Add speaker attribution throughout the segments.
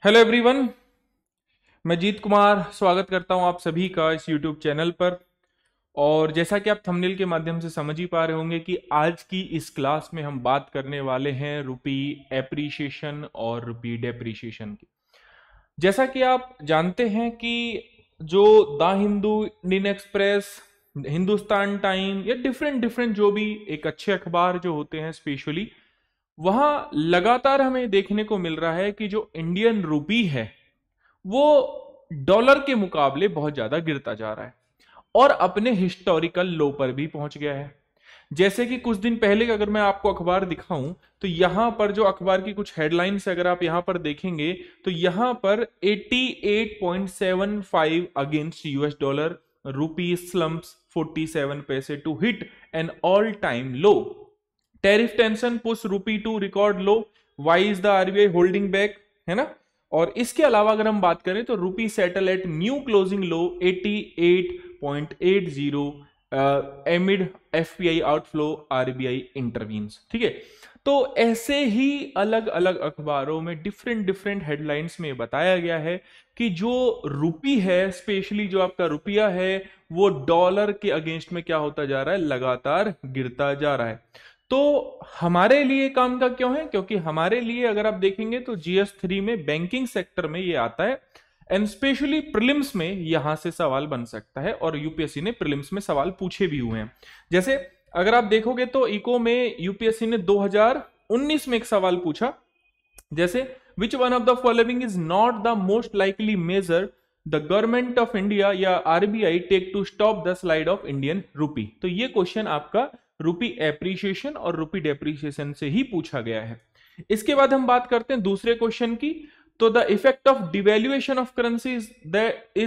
Speaker 1: Hello everyone, मैं जीत कुमार स्वागत करता हूं आप सभी का इस यूट्यूब चैनल पर। और जैसा कि आप थंबनेल के माध्यम से समझ ही पा रहे होंगे कि आज की इस क्लास में हम बात करने वाले हैं रुपी एप्रिसिएशन और रुपी डेप्रिसिएशन की। जैसा कि आप जानते हैं कि जो the Hindu, Indian express, Hindustan time या डिफरेंट डिफरेंट जो भी एक अच्छे अखबार जो होते हैं स्पेशली, वहां लगातार हमें देखने को मिल रहा है कि जो इंडियन रुपी है वो डॉलर के मुकाबले बहुत ज्यादा गिरता जा रहा है और अपने हिस्टोरिकल लो पर भी पहुंच गया है। जैसे कि कुछ दिन पहले अगर मैं आपको अखबार दिखाऊं तो यहां पर जो अखबार की कुछ हेडलाइंस अगर आप यहां पर देखेंगे तो यहां पर 88.75 against US dollar, rupee slumps 47 पैसे to hit an all time low, tariff tension push rupee to record low, why is the RBI holding back, है ना। और इसके अलावा अगर हम बात करें तो rupee settle at new closing low 88.80 amid FPI outflow, RBI intervenes. ठीक है, तो ऐसे ही अलग अलग अखबारों में डिफरेंट डिफरेंट हेडलाइंस में बताया गया है कि जो रुपी है, स्पेशली जो आपका रुपया है, वो डॉलर के अगेंस्ट में क्या होता जा रहा है, लगातार गिरता जा रहा है। तो हमारे लिए काम का क्यों है? क्योंकि हमारे लिए अगर आप देखेंगे तो GS3 में बैंकिंग सेक्टर में ये आता है एंड स्पेशली प्रीलिम्स में यहां से सवाल बन सकता है और यूपीएससी ने प्रीलिम्स में सवाल पूछे भी हुए हैं। जैसे अगर आप देखोगे तो इको में यूपीएससी ने 2019 में एक सवाल पूछा, जैसे which one of the following is not the most likely major the government of India या RBI take to stop the slide of Indian rupee. तो ये क्वेश्चन आपका रुपी एप्रिसिएशन और रुपी डेप्रिसिएशन से ही पूछा गया है। इसके बाद हम बात करते हैं दूसरे क्वेश्चन की। तो the effect of devaluation of currency is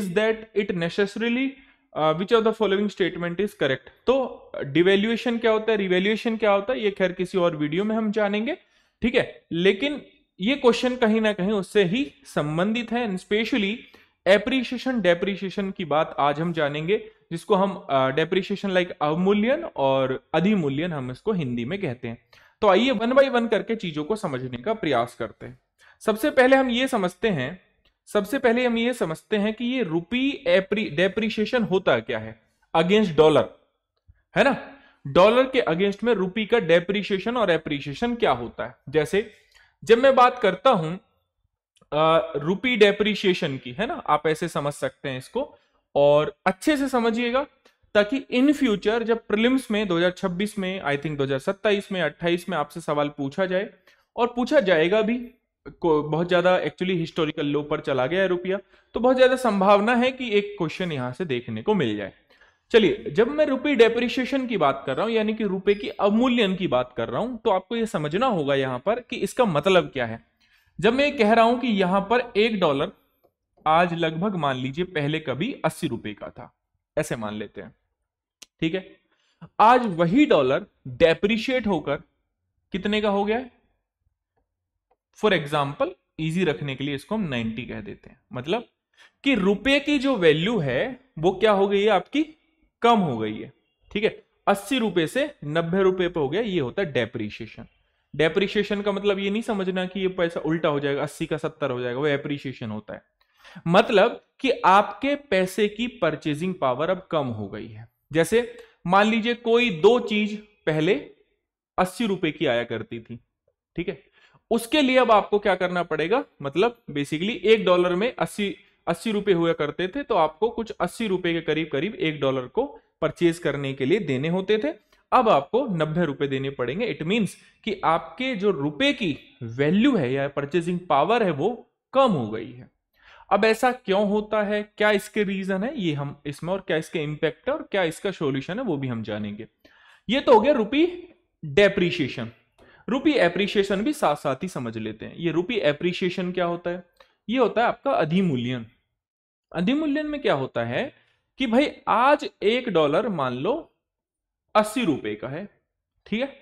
Speaker 1: that it necessarily which of the following statement is correct. तो डिवैल्यूएशन क्या होता है, रिवैल्यूएशन क्या होता है, ये खैर किसी और वीडियो में हम जानेंगे। ठीक है, लेकिन ये क्वेश्चन कहीं ना कहीं उससे ही संबंधित है। स्पेशली एप्रिसिएशन डेप्रिसिएशन की बात आज हम जानेंगे, जिसको हम डेप्रिसिएशन लाइक अवमूल्यन और अधिमूल्यन हम इसको हिंदी में कहते हैं। तो आइए वन बाय वन करके चीजों को समझने का प्रयास करते हैं। सबसे पहले हम ये समझते हैं कि ये रुपी डेप्रिसिएशन होता क्या है अगेंस्ट डॉलर, है ना। डॉलर के अगेंस्ट में रुपी का डेप्रिसिएशन और एप्रिसिएशन क्या होता है। जैसे जब मैं बात करता हूं रुपी डेप्रिसिएशन की, है ना, आप ऐसे समझ सकते हैं इसको और अच्छे से समझिएगा ताकि इन फ्यूचर जब प्रीलिम्स में 2026 में, आई थिंक 2027 में, 28 में आपसे सवाल पूछा जाए और पूछा जाएगा भी। बहुत ज्यादा एक्चुअली हिस्टोरिकल लो पर चला गया है रुपया, तो बहुत ज्यादा संभावना है कि एक क्वेश्चन यहां से देखने को मिल जाए। चलिए, जब मैं रुपी डेप्रिसिएशन की बात कर रहा हूं यानी कि रुपए की अवमूल्यन की बात कर रहा हूं, तो आपको यह समझना होगा यहां पर कि इसका मतलब क्या है। जब मैं कह रहा हूं कि यहां पर $1 आज लगभग मान लीजिए, पहले कभी 80 रुपए का था, ऐसे मान लेते हैं, ठीक है। आज वही डॉलर डेप्रिशिएट होकर कितने का हो गया है? फॉर एग्जाम्पल इजी रखने के लिए इसको हम 90 कह देते हैं। मतलब कि रुपए की जो वैल्यू है वो क्या हो गई है, आपकी कम हो गई है। ठीक है, 80 रुपए से 90 रुपए पे हो गया, ये होता है डेप्रिशिएशन। डेप्रिशिएशन का मतलब ये नहीं समझना कि ये पैसा उल्टा हो जाएगा, 80 का 70 हो जाएगा, वो एप्रिशिएशन होता है। मतलब कि आपके पैसे की परचेजिंग पावर अब कम हो गई है। जैसे मान लीजिए कोई दो चीज पहले 80 रुपए की आया करती थी, ठीक है, उसके लिए अब आपको क्या करना पड़ेगा, मतलब बेसिकली $1 में 80 रुपए हुआ करते थे, तो आपको कुछ 80 रुपए के करीब करीब $1 को परचेज करने के लिए देने होते थे। अब आपको 90 रुपए देने पड़ेंगे। इट मींस कि आपके जो रुपए की वैल्यू है या परचेजिंग पावर है वो कम हो गई है। अब ऐसा क्यों होता है, क्या इसके रीजन है, ये हम इसमें, और क्या इसके इंपैक्ट है और क्या इसका सॉल्यूशन है वो भी हम जानेंगे। ये तो हो गया रुपी डेप्रिशिएशन। रुपी एप्रिशिएशन भी साथ साथ ही समझ लेते हैं। ये रुपी एप्रिशिएशन क्या होता है? ये होता है आपका अधिमूल्यन। अधिमूल्यन में क्या होता है कि भाई आज $1 मान लो 80 रुपए का है, ठीक है,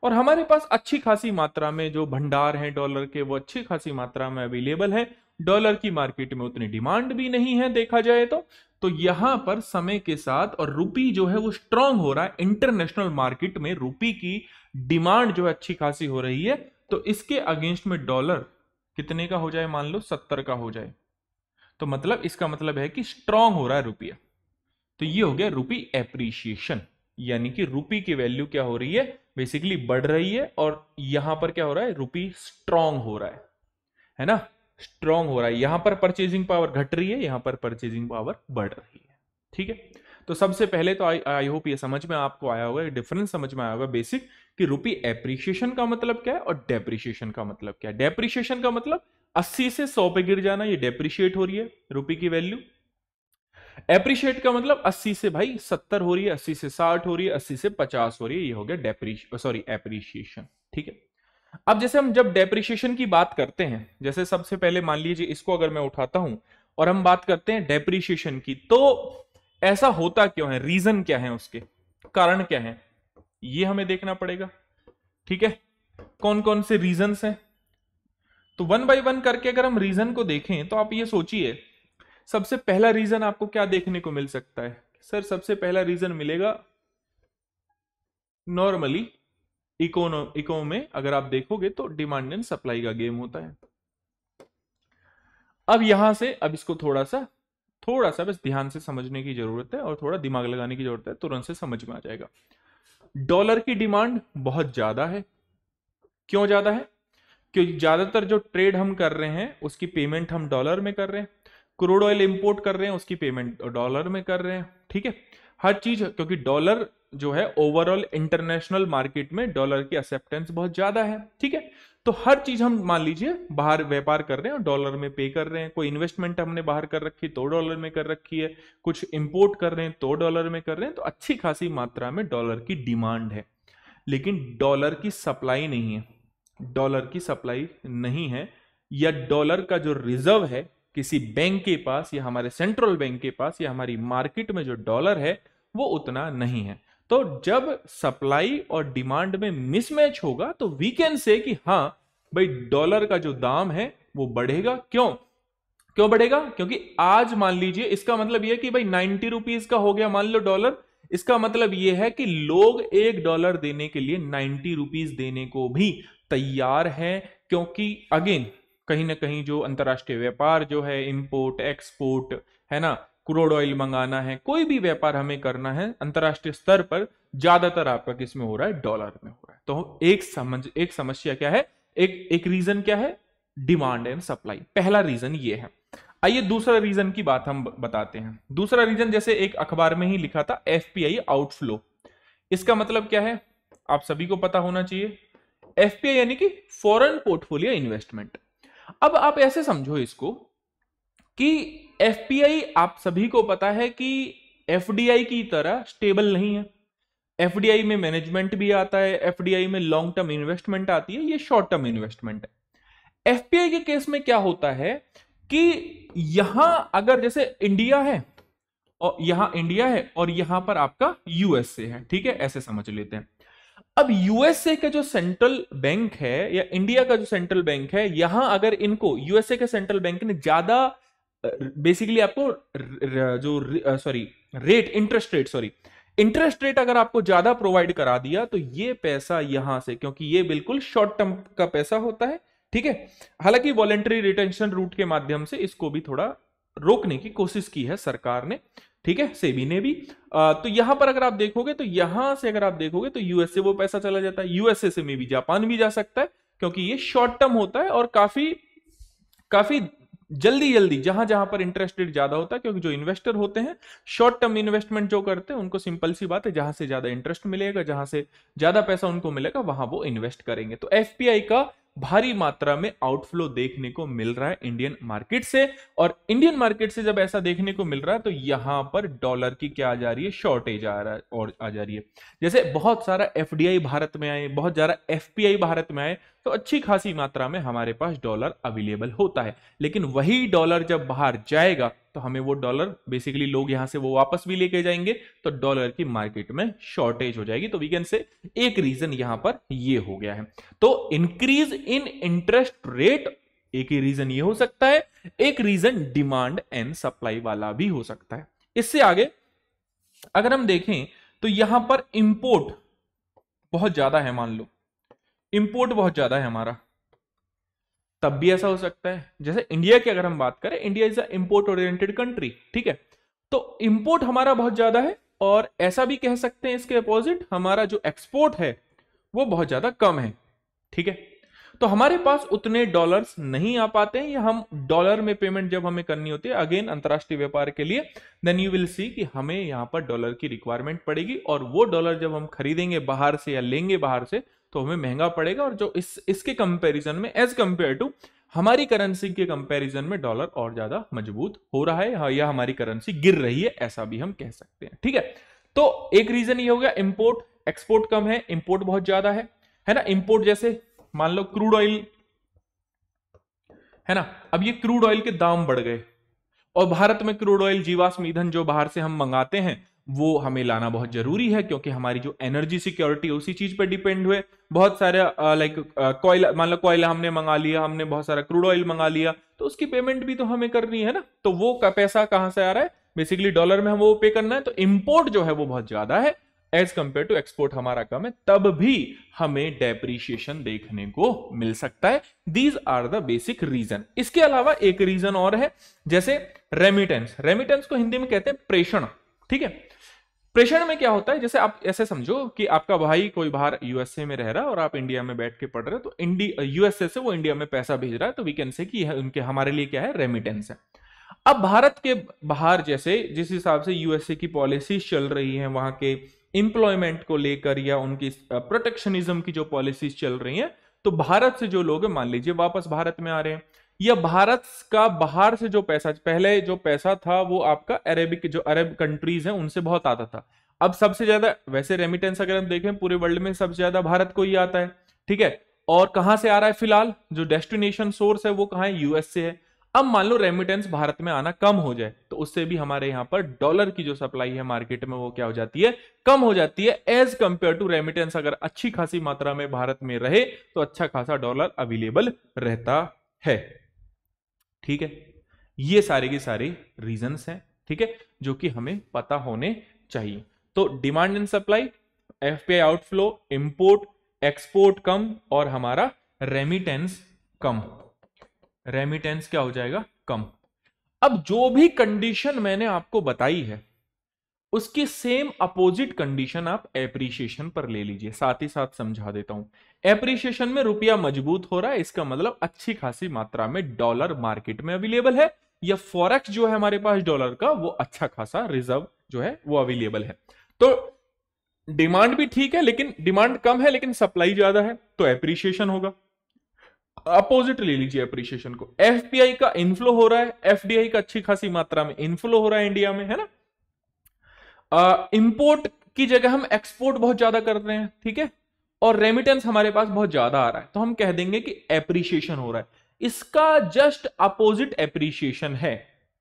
Speaker 1: और हमारे पास अच्छी खासी मात्रा में जो भंडार हैं डॉलर के वो अच्छी खासी मात्रा में अवेलेबल है। डॉलर की मार्केट में उतनी डिमांड भी नहीं है देखा जाए तो यहां पर समय के साथ और रुपी जो है वो स्ट्रांग हो रहा है। इंटरनेशनल मार्केट में रुपी की डिमांड जो है अच्छी खासी हो रही है, तो इसके अगेंस्ट में डॉलर कितने का हो जाए, मान लो 70 का हो जाए, तो मतलब इसका मतलब है कि स्ट्रांग हो रहा है रुपया। तो ये हो गया रुपी एप्रिशिएशन, यानी कि रुपी की वैल्यू क्या हो रही है, बेसिकली बढ़ रही है, और यहां पर क्या हो रहा है, रुपी स्ट्रांग हो रहा है ना, स्ट्रांग हो रहा है। यहां पर परचेजिंग पावर घट रही है, यहां पर परचेजिंग पावर बढ़ रही है। ठीक है, तो सबसे पहले तो आई होप ये समझ में आपको आया होगा, डिफरेंस समझ में आया होगा बेसिक, कि रुपी एप्रिशिएशन का मतलब क्या है और डेप्रिशिएशन का मतलब क्या है। डेप्रिशिएशन का मतलब 80 से 100 पे गिर जाना, ये डेप्रिशिएट हो रही है रुपी की वैल्यू। एप्रिशिएट का मतलब 80 से भाई 70 हो रही है, 80 से 60 हो रही है, 80 से 50 हो रही है, ये हो गया एप्रिशिएशन। ठीक है, अब जैसे हम जब डेप्रिशिएशन की बात करते हैं, जैसे सबसे पहले मान लीजिए इसको अगर मैं उठाता हूं और हम बात करते हैं डेप्रिशिएशन की, तो ऐसा होता क्यों है, रीजन क्या है, उसके कारण क्या है, ये हमें देखना पड़ेगा। ठीक है, कौन कौन से रीजंस हैं, तो वन बाय वन करके अगर हम रीजन को देखें तो आप ये सोचिए, सबसे पहला रीजन आपको क्या देखने को मिल सकता है। सर सबसे पहला रीजन मिलेगा नॉर्मली इको में अगर आप देखोगे तो डिमांड एंड सप्लाई का गेम होता है। अब यहां से अब इसको थोड़ा सा बस ध्यान से समझने की जरूरत है और थोड़ा दिमाग लगाने की जरूरत है, तुरंत से समझ में आ जाएगा। डॉलर की डिमांड बहुत ज्यादा है। क्यों ज्यादा है, क्योंकि ज्यादातर जो ट्रेड हम कर रहे हैं उसकी पेमेंट हम डॉलर में कर रहे हैं, क्रूड ऑयल इंपोर्ट कर रहे हैं उसकी पेमेंट डॉलर में कर रहे हैं। ठीक है, हर चीज, क्योंकि डॉलर जो है ओवरऑल इंटरनेशनल मार्केट में डॉलर की एक्सेप्टेंस बहुत ज्यादा है। ठीक है, तो हर चीज हम मान लीजिए बाहर व्यापार कर रहे हैं और डॉलर में पे कर रहे हैं, कोई इन्वेस्टमेंट हमने बाहर कर रखी तो डॉलर में कर रखी है, कुछ इंपोर्ट कर रहे हैं तो डॉलर में कर रहे हैं, तो अच्छी खासी मात्रा में डॉलर की डिमांड है। लेकिन डॉलर की सप्लाई नहीं है, डॉलर की सप्लाई नहीं है, या डॉलर का जो रिजर्व है किसी बैंक के पास या हमारे सेंट्रल बैंक के पास या हमारी मार्केट में जो डॉलर है वो उतना नहीं है। तो जब सप्लाई और डिमांड में मिसमैच होगा तो वी कैन से कि हाँ भाई डॉलर का जो दाम है वो बढ़ेगा। क्यों क्यों बढ़ेगा, क्योंकि आज मान लीजिए, इसका मतलब यह कि भाई 90 रुपीज का हो गया मान लो डॉलर, इसका मतलब यह है कि लोग $1 देने के लिए 90 रुपीज देने को भी तैयार हैं, क्योंकि अगेन कहीं ना कहीं जो अंतरराष्ट्रीय व्यापार जो है, इंपोर्ट एक्सपोर्ट है ना, क्रूड ऑयल मंगाना है, कोई भी व्यापार हमें करना है अंतरराष्ट्रीय स्तर पर, ज्यादातर आपका किस में हो रहा है, डॉलर में हो रहा है। तो एक समस्या क्या है, एक रीजन क्या है, डिमांड एंड सप्लाई, पहला रीजन ये है। आइए दूसरा रीजन की बात हम बताते हैं। दूसरा रीजन जैसे एक अखबार में ही लिखा था, एफपीआई आउटफ्लो। इसका मतलब क्या है, आप सभी को पता होना चाहिए, एफपीआई यानी कि फॉरेन पोर्टफोलियो इन्वेस्टमेंट। अब आप ऐसे समझो इसको कि एफपीआई आप सभी को पता है कि एफडीआई की तरह स्टेबल नहीं है। एफडीआई में मैनेजमेंट भी आता है, एफडीआई में लॉन्ग टर्म इन्वेस्टमेंट आती है, ये शॉर्ट टर्म इन्वेस्टमेंट है। एफपीआई के केस में क्या होता है कि यहां अगर जैसे इंडिया है और यहां पर आपका यूएसए है, ठीक है, ऐसे समझ लेते हैं। अब यूएसए का जो सेंट्रल बैंक है या इंडिया का जो सेंट्रल बैंक है, यहां अगर इनको यूएसए के सेंट्रल बैंक ने ज्यादा बेसिकली आपको जो इंटरेस्ट रेट अगर आपको ज्यादा प्रोवाइड करा दिया, तो ये पैसा यहां से, क्योंकि ये बिल्कुल शॉर्ट टर्म का पैसा होता है, ठीक है, हालांकि वॉलेंटरी रिटेंशन रूट के माध्यम से इसको भी थोड़ा रोकने की कोशिश की है सरकार ने, ठीक है, सेबी ने भी। तो यहां पर अगर आप देखोगे तो यहां से अगर आप देखोगे तो यूएसए वो पैसा चला जाता है, यूएसए से में भी जापान भी जा सकता है, क्योंकि ये शॉर्ट टर्म होता है और काफी काफी जल्दी जल्दी जहां जहां पर इंटरेस्ट रेट ज्यादा होता है, क्योंकि जो इन्वेस्टर होते हैं शॉर्ट टर्म इन्वेस्टमेंट जो करते हैं उनको सिंपल सी बात है, जहां से ज्यादा इंटरेस्ट मिलेगा, जहां से ज्यादा पैसा उनको मिलेगा वहां वो इन्वेस्ट करेंगे। तो एफपीआई का भारी मात्रा में आउटफ्लो देखने को मिल रहा है इंडियन मार्केट से, और इंडियन मार्केट से जब ऐसा देखने को मिल रहा है तो यहां पर डॉलर की क्या आ जा रही है, शॉर्टेज आ रहा है और आ जा रही है। जैसे बहुत सारा एफडीआई भारत में आए, बहुत ज्यादा एफपीआई भारत में आए, तो अच्छी खासी मात्रा में हमारे पास डॉलर अवेलेबल होता है, लेकिन वही डॉलर जब बाहर जाएगा तो हमें वो डॉलर बेसिकली लोग यहां से वो वापस भी लेके जाएंगे, तो डॉलर की मार्केट में शॉर्टेज हो जाएगी। तो वी कैन से एक रीजन यहां पर ये हो गया है। तो इंक्रीज इन इंटरेस्ट रेट एक ही रीजन ये हो सकता है, एक रीजन डिमांड एंड सप्लाई वाला भी हो सकता है। इससे आगे अगर हम देखें तो यहां पर इंपोर्ट बहुत ज्यादा है, मान लो इंपोर्ट बहुत ज्यादा है हमारा, तब भी ऐसा हो सकता है। जैसे इंडिया की अगर हम बात करें, India is a import oriented country, ठीक है, तो इंपोर्ट हमारा बहुत ज्यादा है, और ऐसा भी कह सकते हैं इसके अपोजिट, हमारा जो एक्सपोर्ट है वो बहुत ज्यादा कम है, ठीक है। तो हमारे पास उतने डॉलर्स नहीं आ पाते हैं, या हम डॉलर में पेमेंट जब हमें करनी होती है अगेन अंतरराष्ट्रीय व्यापार के लिए, देन यू विल सी कि हमें यहां पर डॉलर की रिक्वायरमेंट पड़ेगी, और वो डॉलर जब हम खरीदेंगे बाहर से या लेंगे बाहर से तो हमें महंगा पड़ेगा, और जो इसके कंपैरिजन में एज कंपेयर टू हमारी करेंसी के कंपैरिजन में डॉलर और ज्यादा मजबूत हो रहा है, या हमारी करेंसी गिर रही है, ऐसा भी हम कह सकते हैं, ठीक है। तो एक रीजन ये हो गया इंपोर्ट, एक्सपोर्ट कम है, इंपोर्ट बहुत ज्यादा है ना। इंपोर्ट जैसे मान लो क्रूड ऑयल है ना, अब ये क्रूड ऑयल के दाम बढ़ गए, और भारत में क्रूड ऑयल जीवाश्म ईंधन जो बाहर से हम मंगाते हैं वो हमें लाना बहुत जरूरी है, क्योंकि हमारी जो एनर्जी सिक्योरिटी उसी चीज पर डिपेंड हुए। बहुत सारे लाइक कोयला, मान लो कोयला हमने मंगा लिया, हमने बहुत सारा क्रूड ऑयल मंगा लिया, तो उसकी पेमेंट भी तो हमें करनी है ना, तो वो का पैसा कहां से आ रहा है, बेसिकली डॉलर में हम वो पे करना है। तो इंपोर्ट जो है वो बहुत ज्यादा है एज कंपेयर टू एक्सपोर्ट हमारा कम है, तब भी हमें डेप्रीशिएशन देखने को मिल सकता है। These are the basic reason. इसके अलावा एक रीजन और है, जैसे रेमिटेंस। रेमिटेंस को हिंदी में कहते हैं प्रेषण, ठीक है। प्रेषण में क्या होता है, जैसे आप ऐसे समझो कि आपका भाई कोई बाहर यूएसए में रह रहा है और आप इंडिया में बैठ के पढ़ रहे हो, तो यूएसए से वो इंडिया में पैसा भेज रहा है, तो वी कैन से कि उनके हमारे लिए क्या है, रेमिटेंस है। अब भारत के बाहर जैसे जिस हिसाब से यूएसए की पॉलिसीज चल रही हैं, वहां के इंप्लॉयमेंट को लेकर या उनकी प्रोटेक्शनिज्म की जो पॉलिसीज चल रही हैं, तो भारत से जो लोग मान लीजिए वापस भारत में आ रहे हैं, या भारत का बाहर से जो पैसा, पहले जो पैसा था वो आपका अरेबिक जो अरब कंट्रीज हैं उनसे बहुत आता था। अब सबसे ज्यादा वैसे रेमिटेंस अगर हम देखें पूरे वर्ल्ड में सबसे ज्यादा भारत को ही आता है, ठीक है। और कहां से आ रहा है, फिलहाल जो डेस्टिनेशन सोर्स है वो कहां है, यूएस से है। अब मान लो रेमिटेंस भारत में आना कम हो जाए, तो उससे भी हमारे यहां पर डॉलर की जो सप्लाई है मार्केट में वो क्या हो जाती है, कम हो जाती है। एज कंपेयर टू रेमिटेंस अगर अच्छी खासी मात्रा में भारत में रहे तो अच्छा खासा डॉलर अवेलेबल रहता है, ठीक है। ये सारे के सारे रीजंस हैं, ठीक है, जो कि हमें पता होने चाहिए। तो demand and supply, FPI outflow, import, export कम, और हमारा रेमिटेंस कम। रेमिटेंस क्या हो जाएगा, कम। अब जो भी कंडीशन मैंने आपको बताई है उसकी सेम अपोजिट कंडीशन आप एप्रिसिएशन पर ले लीजिए। साथ ही साथ समझा देता हूं, एप्रिसिएशन में रुपया मजबूत हो रहा है, इसका मतलब अच्छी खासी मात्रा में डॉलर मार्केट में अवेलेबल है, या फॉरेक्स जो है हमारे पास डॉलर का वो अच्छा खासा रिजर्व जो है वो अवेलेबल है। तो डिमांड भी ठीक है, लेकिन डिमांड कम है लेकिन सप्लाई ज्यादा है, तो एप्रिसिएशन होगा। अपोजिट ले लीजिए एप्रिसिएशन को, एफपीआई का इनफ्लो हो रहा है, एफडीआई का अच्छी खासी मात्रा में इनफ्लो हो रहा है इंडिया में, है ना। इंपोर्ट की जगह हम एक्सपोर्ट बहुत ज्यादा कर रहे हैं, ठीक है, और रेमिटेंस हमारे पास बहुत ज्यादा आ रहा है, तो हम कह देंगे कि एप्रिसिएशन हो रहा है। इसका जस्ट अपोजिट एप्रिसिएशन है,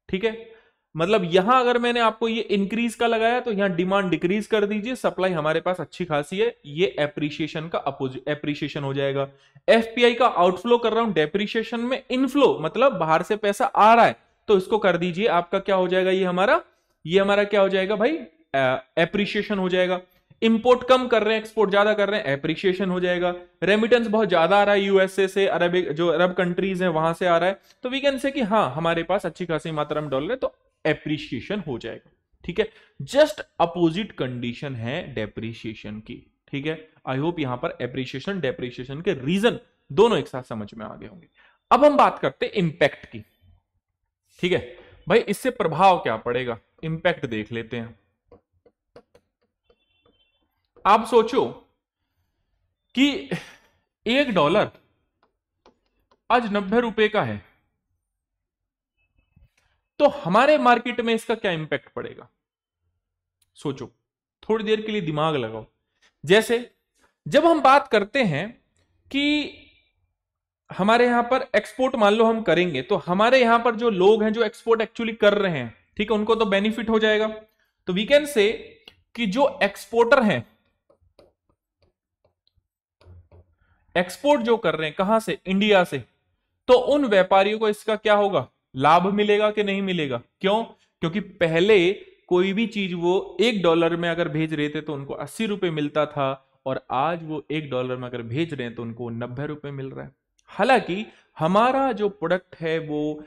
Speaker 1: ठीक है। मतलब यहां अगर मैंने आपको ये इंक्रीज का लगाया तो यहां डिमांड डिक्रीज कर दीजिए, सप्लाई हमारे पास अच्छी खासी है, ये एप्रिसिएशन का अपोजिट एप्रिसिएशन हो जाएगा। एफपीआई का आउटफ्लो कर रहा हूं, डेप्रिसिएशन में इनफ्लो मतलब बाहर से पैसा आ रहा है, तो इसको कर दीजिए, आपका क्या हो जाएगा, ये हमारा क्या हो जाएगा भाई, एप्रिसिएशन हो जाएगा। इंपोर्ट कम कर रहे हैं, एक्सपोर्ट ज्यादा कर रहे हैं, एप्रिसिएशन हो जाएगा। रेमिटेंस बहुत ज्यादा आ रहा है यूएसए से, अरब कंट्रीज हैं वहां से आ रहा है, तो वी कैन से कि हाँ हमारे पास अच्छी खासी मात्रा में डॉलर है, तो एप्रिसिएशन हो जाएगा, ठीक है। जस्ट अपोजिट कंडीशन है डेप्रिसिएशन की, ठीक है। आई होप यहां पर एप्रिसिएशन डेप्रिसिएशन के रीजन दोनों एक साथ समझ में आ गए होंगे। अब हम बात करते हैं इंपैक्ट की, ठीक है भाई, इससे प्रभाव क्या पड़ेगा, इंपैक्ट देख लेते हैं। आप सोचो कि $1 आज 90 रुपए का है, तो हमारे मार्केट में इसका क्या इंपैक्ट पड़ेगा, सोचो, थोड़ी देर के लिए दिमाग लगाओ। जैसे जब हम बात करते हैं कि हमारे यहां पर एक्सपोर्ट मान लो हम करेंगे, तो हमारे यहां पर जो लोग हैं जो एक्सपोर्ट एक्चुअली कर रहे हैं, ठीक है, उनको तो बेनिफिट हो जाएगा। तो वी कैन से कि जो एक्सपोर्टर हैं, एक्सपोर्ट जो कर रहे हैं कहां से, इंडिया से, तो उन व्यापारियों को इसका क्या होगा, लाभ मिलेगा कि नहीं मिलेगा। क्यों, क्योंकि पहले कोई भी चीज वो $1 में अगर भेज रहे थे तो उनको 80 रुपए मिलता था, और आज वो $1 में अगर भेज रहे हैं तो उनको 90 रुपए मिल रहा है। हालांकि हमारा जो प्रोडक्ट है वो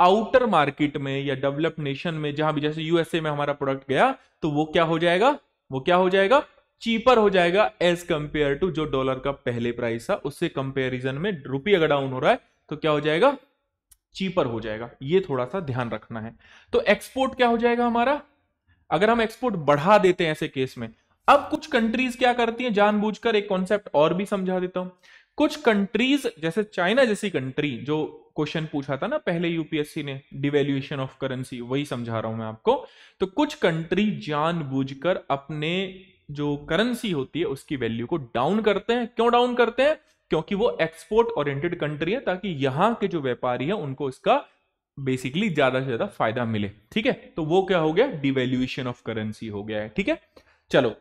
Speaker 1: आउटर मार्केट में या डेवलप्ड नेशन में, जहां भी जैसे यूएसए में हमारा प्रोडक्ट गया, तो वो क्या हो जाएगा, वो क्या हो जाएगा, चीपर हो जाएगा एज कंपेयर टू जो डॉलर का पहले प्राइस था उससे कंपेरिजन में रुपये अगर डाउन हो रहा है तो क्या हो जाएगा, चीपर हो जाएगा। ये थोड़ा सा ध्यान रखना है। तो एक्सपोर्ट क्या हो जाएगा हमारा, अगर हम एक्सपोर्ट बढ़ा देते हैं ऐसे केस में। अब कुछ कंट्रीज क्या करती हैं जानबूझकर, एक कॉन्सेप्ट और भी समझा देता हूं। कुछ कंट्रीज जैसे चाइना जैसी कंट्री, जो क्वेश्चन पूछा था ना पहले यूपीएससी ने, डिवैल्यूएशन ऑफ करेंसी, वही समझा रहा हूं मैं आपको। तो कुछ कंट्री जानबूझकर अपने जो करेंसी होती है उसकी वैल्यू को डाउन करते हैं। क्यों डाउन करते हैं, क्योंकि वो एक्सपोर्ट ओरिएंटेड कंट्री है, ताकि यहां के जो व्यापारी है उनको इसका बेसिकली ज्यादा से ज्यादा फायदा मिले। ठीक है, तो वो क्या हो गया, डिवैल्यूएशन ऑफ करेंसी हो गया है। ठीक है, चलो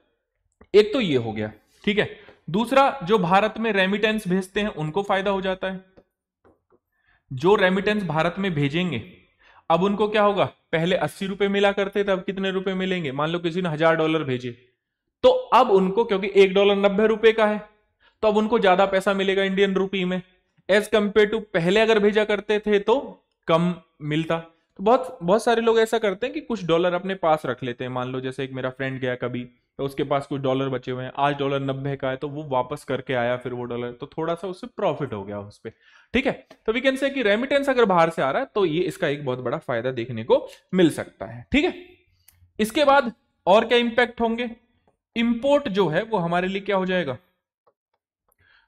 Speaker 1: एक तो ये हो गया। ठीक है, दूसरा जो भारत में रेमिटेंस भेजते हैं उनको फायदा हो जाता है। जो रेमिटेंस भारत में भेजेंगे अब उनको क्या होगा, पहले 80 रुपए मिला करते थे, अब कितने रुपए मिलेंगे, मान लो किसी ने $1000 भेजे, तो अब उनको, क्योंकि $1 90 का है, तो अब उनको ज्यादा पैसा मिलेगा इंडियन रुपी में, एज कंपेयर टू पहले अगर भेजा करते थे तो कम मिलता। तो बहुत बहुत सारे लोग ऐसा करते हैं कि कुछ डॉलर अपने पास रख लेते हैं। मान लो जैसे एक मेरा फ्रेंड गया कभी, तो उसके पास कुछ डॉलर बचे हुए हैं, आज $90 का है, तो वो वापस करके आया फिर वो डॉलर, तो थोड़ा सा उससे प्रॉफिट हो गया उस पर। ठीक है, तो वी कैन से कि रेमिटेंस अगर बाहर से आ रहा है तो ये इसका एक बहुत बड़ा फायदा देखने को मिल सकता है। ठीक है, इसके बाद और क्या इंपैक्ट होंगे, इंपोर्ट जो है वो हमारे लिए क्या हो जाएगा।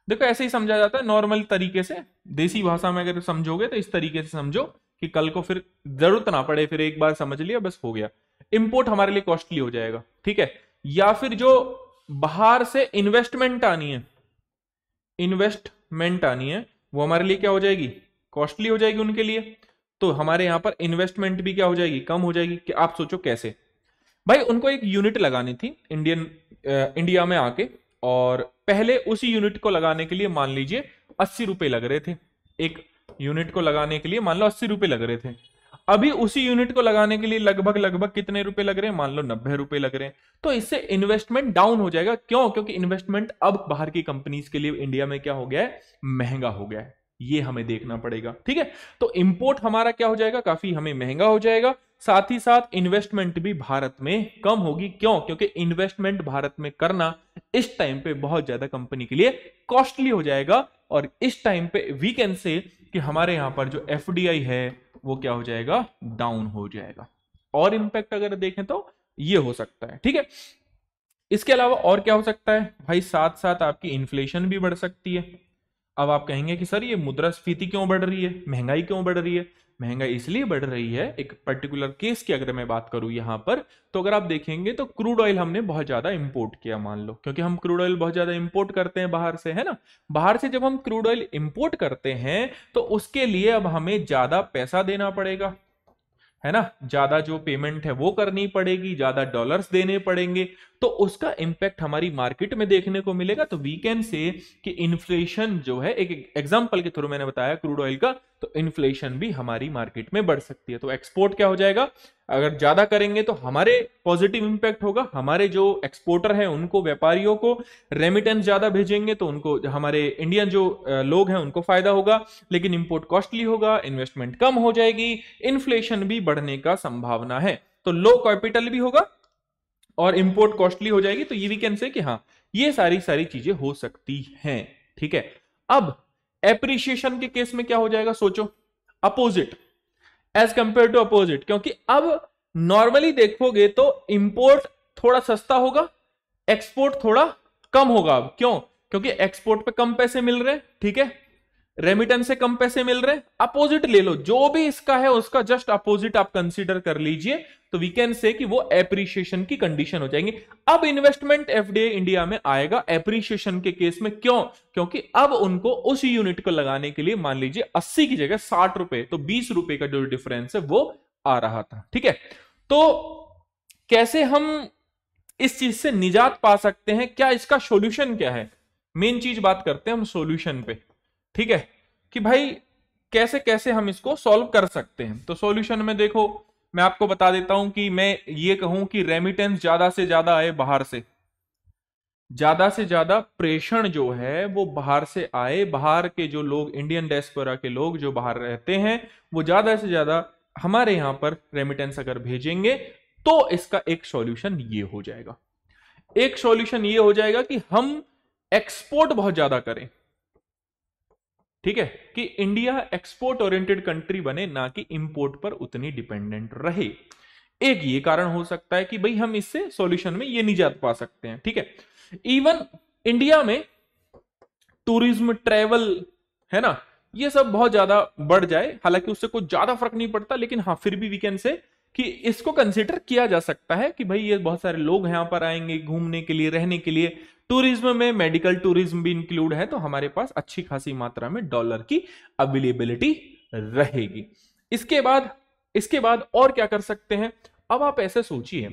Speaker 1: देखो ऐसे ही समझा जाता है नॉर्मल तरीके से, देसी भाषा में अगर समझोगे तो इस तरीके से समझो कि कल को फिर जरूरत ना पड़े, फिर एक बार समझ लिया बस हो गया। इंपोर्ट हमारे लिए कॉस्टली हो जाएगा। ठीक है, या फिर जो बाहर से इन्वेस्टमेंट आनी है, इन्वेस्टमेंट आनी है वो हमारे लिए क्या हो जाएगी, कॉस्टली हो जाएगी उनके लिए। तो हमारे यहां पर इन्वेस्टमेंट भी क्या हो जाएगी, कम हो जाएगी। कि आप सोचो कैसे, भाई उनको एक यूनिट लगानी थी इंडिया में आके, और पहले उसी यूनिट को लगाने के लिए मान लीजिए 80 रुपए लग रहे थे। एक यूनिट को लगाने के लिए मान लो 80 रुपए लग रहे थे। अभी उसी यूनिट को लगाने के लिए लगभग लगभग कितने रुपए लग रहे हैं, मान लो 90 रुपए लग रहे हैं। तो इससे इन्वेस्टमेंट डाउन हो जाएगा। क्यों, क्योंकि इन्वेस्टमेंट अब बाहर की कंपनीज के लिए इंडिया में क्या हो गया है, महंगा हो गया है। ये हमें देखना पड़ेगा। ठीक है, तो इंपोर्ट हमारा क्या हो जाएगा, काफी हमें महंगा हो जाएगा। साथ ही साथ इन्वेस्टमेंट भी भारत में कम होगी। क्यों, क्योंकि इन्वेस्टमेंट भारत में करना इस टाइम पे बहुत ज्यादा कंपनी के लिए कॉस्टली हो जाएगा। और इस टाइम पे वी कैन से कि हमारे यहां पर जो एफडीआई है वो क्या हो जाएगा, डाउन हो जाएगा। और इंपैक्ट अगर देखें तो ये हो सकता है। ठीक है, इसके अलावा और क्या हो सकता है भाई, साथ साथ आपकी इन्फ्लेशन भी बढ़ सकती है। अब आप कहेंगे कि सर ये मुद्रास्फीति क्यों बढ़ रही है, महंगाई क्यों बढ़ रही है। महंगाई इसलिए बढ़ रही है, एक पर्टिकुलर केस की अगर मैं बात करूं यहां पर, तो अगर आप देखेंगे तो क्रूड ऑयल हमने बहुत ज्यादा इंपोर्ट किया, मान लो, क्योंकि हम क्रूड ऑयल बहुत ज्यादा इंपोर्ट करते हैं बाहर से, है ना। बाहर से जब हम क्रूड ऑयल इंपोर्ट करते हैं तो उसके लिए अब हमें ज्यादा पैसा देना पड़ेगा, है ना, ज्यादा जो पेमेंट है वो करनी पड़ेगी, ज्यादा डॉलर्स देने पड़ेंगे। तो उसका इंपैक्ट हमारी मार्केट में देखने को मिलेगा। तो वी कैन से कि इन्फ्लेशन जो है, एक एग्जांपल के थ्रू मैंने बताया क्रूड ऑयल का, तो इन्फ्लेशन भी हमारी मार्केट में बढ़ सकती है। तो एक्सपोर्ट क्या हो जाएगा, अगर ज्यादा करेंगे तो हमारे पॉजिटिव इंपैक्ट होगा, हमारे जो एक्सपोर्टर हैं उनको, व्यापारियों को रेमिटेंस ज्यादा भेजेंगे तो उनको, हमारे इंडियन जो लोग हैं उनको फायदा होगा। लेकिन इंपोर्ट कॉस्टली होगा, इन्वेस्टमेंट कम हो जाएगी, इन्फ्लेशन भी बढ़ने का संभावना है। तो लो कैपिटल भी होगा और इंपोर्ट कॉस्टली हो जाएगी। तो ये भी कैन से कि हाँ, ये सारी सारी चीजें हो सकती हैं। ठीक है, अब एप्रिसिएशन के केस में क्या हो जाएगा, सोचो, opposite, as compare to opposite. क्योंकि अब नॉर्मली देखोगे तो इंपोर्ट थोड़ा सस्ता होगा, एक्सपोर्ट थोड़ा कम होगा। अब क्यों, क्योंकि एक्सपोर्ट पे कम पैसे मिल रहे हैं, ठीक है, रेमिटेंस से कम पैसे मिल रहे हैं। अपोजिट ले लो, जो भी इसका है उसका जस्ट अपोजिट आप कंसीडर कर लीजिए, तो वी कैन से कि वो एप्रिसिएशन की कंडीशन हो जाएंगी। अब इन्वेस्टमेंट एफडीआई इंडिया में आएगा एप्रिसिएशन के केस में। क्यों, क्योंकि अब उनको उस यूनिट को लगाने के लिए मान लीजिए 80 की जगह 60 रुपए, तो 20 रुपए का जो डिफरेंस है वो आ रहा था। ठीक है, तो कैसे हम इस चीज से निजात पा सकते हैं, क्या इसका सॉल्यूशन क्या है, मेन चीज बात करते हैं हम सॉल्यूशन पे। ठीक है, कि भाई कैसे कैसे हम इसको सॉल्व कर सकते हैं। तो सॉल्यूशन में देखो, मैं आपको बता देता हूं कि मैं ये कहूं कि रेमिटेंस ज्यादा से ज्यादा आए बाहर से, ज्यादा से ज्यादा प्रेषण जो है वो बाहर से आए, बाहर के जो लोग, इंडियन डायस्पोरा के लोग जो बाहर रहते हैं, वो ज्यादा से ज्यादा हमारे यहां पर रेमिटेंस अगर भेजेंगे तो इसका एक सॉल्यूशन ये हो जाएगा। एक सॉल्यूशन ये हो जाएगा कि हम एक्सपोर्ट बहुत ज्यादा करें, ठीक है, कि इंडिया एक्सपोर्ट ओरिएंटेड कंट्री बने, ना कि इंपोर्ट पर उतनी डिपेंडेंट रहे। एक ये कारण हो सकता है कि भाई हम इससे सॉल्यूशन में ये निजात पा सकते हैं, ठीक है। इवन इंडिया में टूरिज्म, ट्रेवल, है ना, ये सब बहुत ज्यादा बढ़ जाए, हालांकि उससे कुछ ज्यादा फर्क नहीं पड़ता, लेकिन हाँ फिर भी वी कैन से कि इसको कंसीडर किया जा सकता है कि भाई ये बहुत सारे लोग यहां पर आएंगे घूमने के लिए, रहने के लिए। टूरिज्म में मेडिकल टूरिज्म भी इंक्लूड है, तो हमारे पास अच्छी खासी मात्रा में डॉलर की अवेलेबिलिटी रहेगी। इसके बाद और क्या कर सकते हैं? अब आप ऐसे सोचिए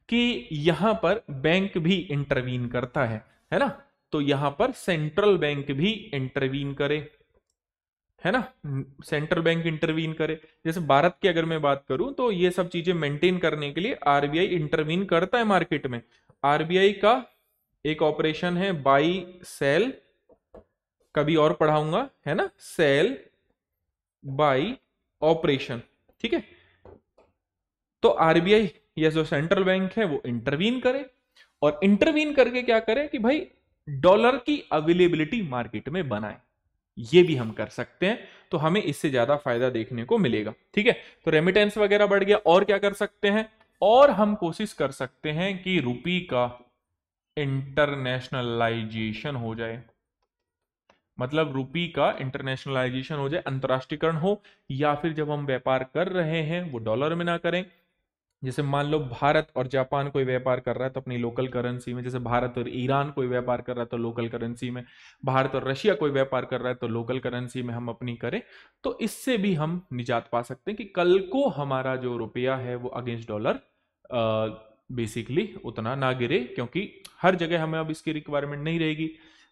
Speaker 1: कि यहां पर बैंक भी इंटरवीन करता है ना, तो यहां पर सेंट्रल बैंक भी इंटरवीन करे, है ना, सेंट्रल बैंक इंटरवीन करे। जैसे भारत की अगर मैं बात करूं तो ये सब चीजें मेंटेन करने के लिए आरबीआई इंटरवीन करता है मार्केट में। आरबीआई का एक ऑपरेशन है बाई सेल, कभी और पढ़ाऊंगा, है ना, सेल बाई ऑपरेशन, ठीक है। तो आरबीआई या जो सेंट्रल बैंक है वो इंटरवीन करे, और इंटरवीन करके क्या करे कि भाई डॉलर की अवेलेबिलिटी मार्केट में बनाए। ये भी हम कर सकते हैं, तो हमें इससे ज्यादा फायदा देखने को मिलेगा, ठीक है। तो रेमिटेंस वगैरह बढ़ गया। और क्या कर सकते हैं? और हम कोशिश कर सकते हैं कि रुपी का इंटरनेशनलाइजेशन हो जाए, मतलब रुपी का इंटरनेशनलाइजेशन हो जाए, अंतरराष्ट्रीयकरण हो, या फिर जब हम व्यापार कर रहे हैं वो डॉलर में ना करें। जैसे मान लो भारत और जापान कोई व्यापार कर रहा है तो अपनी लोकल करेंसी में, जैसे भारत और ईरान कोई व्यापार कर रहा है तो लोकल करेंसी में, भारत और रशिया कोई व्यापार कर रहा है तो लोकल करेंसी में हम अपनी करें। तो इससे भी हम निजात पा सकते हैं कि कल को हमारा जो रुपया है वो अगेंस्ट डॉलर बेसिकली उतना ना गिरे, क्योंकि हर जगह हमें अब इसकी रिक्वायरमेंट नहीं रहेगी।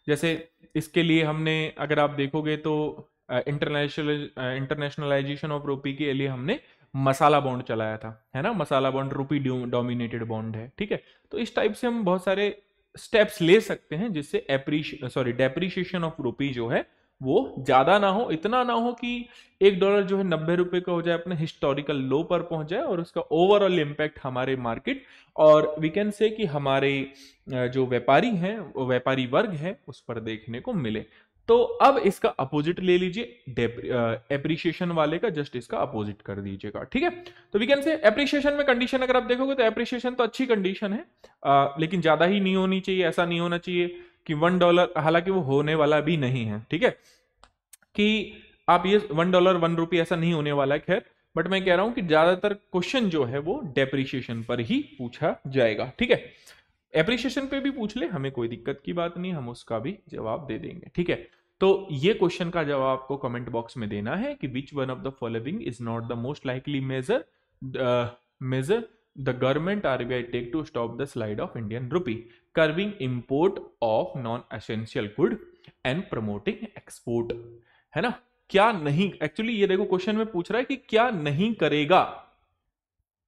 Speaker 1: जैसे इसके लिए हमने, अगर आप देखोगे तो इंटरनेशनलाइजेशन ऑफ रुपी के लिए हमने मसाला बॉन्ड चलाया था, है ना, मसाला बॉन्ड रुपी डोमिनेटेड बॉन्ड है, ठीक है। तो इस टाइप से हम बहुत सारे स्टेप्स ले सकते हैं जिससे डेप्रिशिएशन ऑफ रुपी जो है वो ज्यादा ना हो, इतना ना हो कि $1 जो है 90 रुपए का हो जाए, अपने हिस्टोरिकल लो पर पहुंच जाए, और उसका ओवरऑल इंपैक्ट हमारे मार्केट और वी कैन से कि हमारे जो व्यापारी हैं, व्यापारी वर्ग है, उस पर देखने को मिले। तो अब इसका अपोजिट ले लीजिए, एप्रिशिएशन वाले का जस्ट इसका अपोजिट कर दीजिएगा, ठीक है। तो वी कैन से एप्रिशिएशन में कंडीशन अगर आप देखोगे तो एप्रिशिएशन तो अच्छी कंडीशन है, लेकिन ज्यादा ही नहीं होनी चाहिए। ऐसा नहीं होना चाहिए कि $1, हालांकि वो होने वाला भी नहीं है, ठीक है, कि आप ये $1 ₹1 ऐसा नहीं होने वाला है, खैर। बट मैं कह रहा हूं कि ज्यादातर क्वेश्चन जो है वो डेप्रिशिएशन पर ही पूछा जाएगा, ठीक है। एप्रिशिएशन पे भी पूछ ले, हमें कोई दिक्कत की बात नहीं, हम उसका भी जवाब दे देंगे, ठीक है। तो ये क्वेश्चन का जवाब आपको कमेंट बॉक्स में देना है कि which one of the following is not the most likely major the government RBI take to stop the slide of Indian rupee, curbing import of non essential good and promoting export, है ना। क्या नहीं, actually ये देखो question में पूछ रहा है कि क्या नहीं करेगा,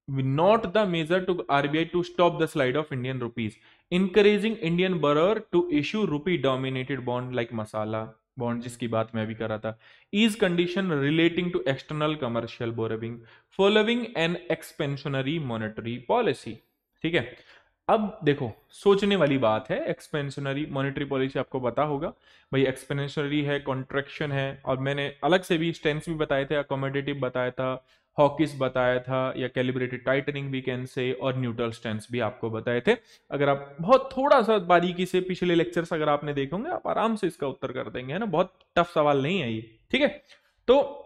Speaker 1: not the measure to RBI to stop the slide of Indian rupees, encouraging Indian borrower to issue rupee dominated bond like masala bond, जिसकी बात मैं भी कर रहा था, is condition relating to external commercial borrowing following an expansionary monetary policy, ठीक है। अब देखो सोचने वाली बात है, एक्सपेंशनरी मॉनेटरी पॉलिसी आपको पता होगा भाई, एक्सपेंशनरी है, कॉन्ट्रैक्शन है, और मैंने अलग से भी स्टेंस भी बताए थे, अकोमोडेटिव बताया था, हॉकिस बताया था, या कैलिब्रेटेड टाइटनिंग भी कैन से, और न्यूट्रल स्टेंस भी आपको बताए थे। अगर आप बहुत थोड़ा सा बारीकी से पिछले लेक्चर्स अगर आपने देखे होंगे, आप आराम से इसका उत्तर कर देंगे, है ना, बहुत टफ सवाल नहीं है ये, ठीक है। तो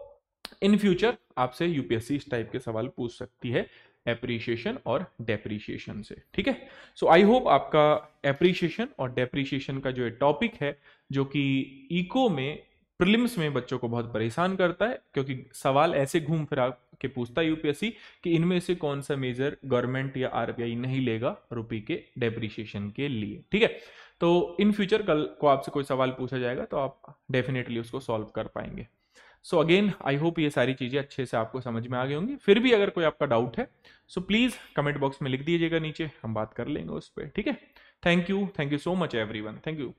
Speaker 1: इन फ्यूचर आपसे यूपीएससी इस टाइप के सवाल पूछ सकती है एप्रिशिएशन और डेप्रिशिएशन से, ठीक है। सो आई होप आपका एप्रिशिएशन और डेप्रिशिएशन का जो टॉपिक है, जो कि इको में प्रीलिम्स में बच्चों को बहुत परेशान करता है, क्योंकि सवाल ऐसे घूम फिरा के पूछता है यूपीएससी कि इनमें से कौन सा मेजर गवर्नमेंट या आरबीआई नहीं लेगा रुपये के डेप्रिशिएशन के लिए, ठीक है। तो इन फ्यूचर कल को आपसे कोई सवाल पूछा जाएगा तो आप डेफिनेटली उसको सॉल्व कर पाएंगे। सो अगेन आई होप ये सारी चीजें अच्छे से आपको समझ में आ गई होंगी। फिर भी अगर कोई आपका डाउट है सो प्लीज कमेंट बॉक्स में लिख दीजिएगा नीचे, हम बात कर लेंगे उस पर, ठीक है। Thank you so much everyone, thank you.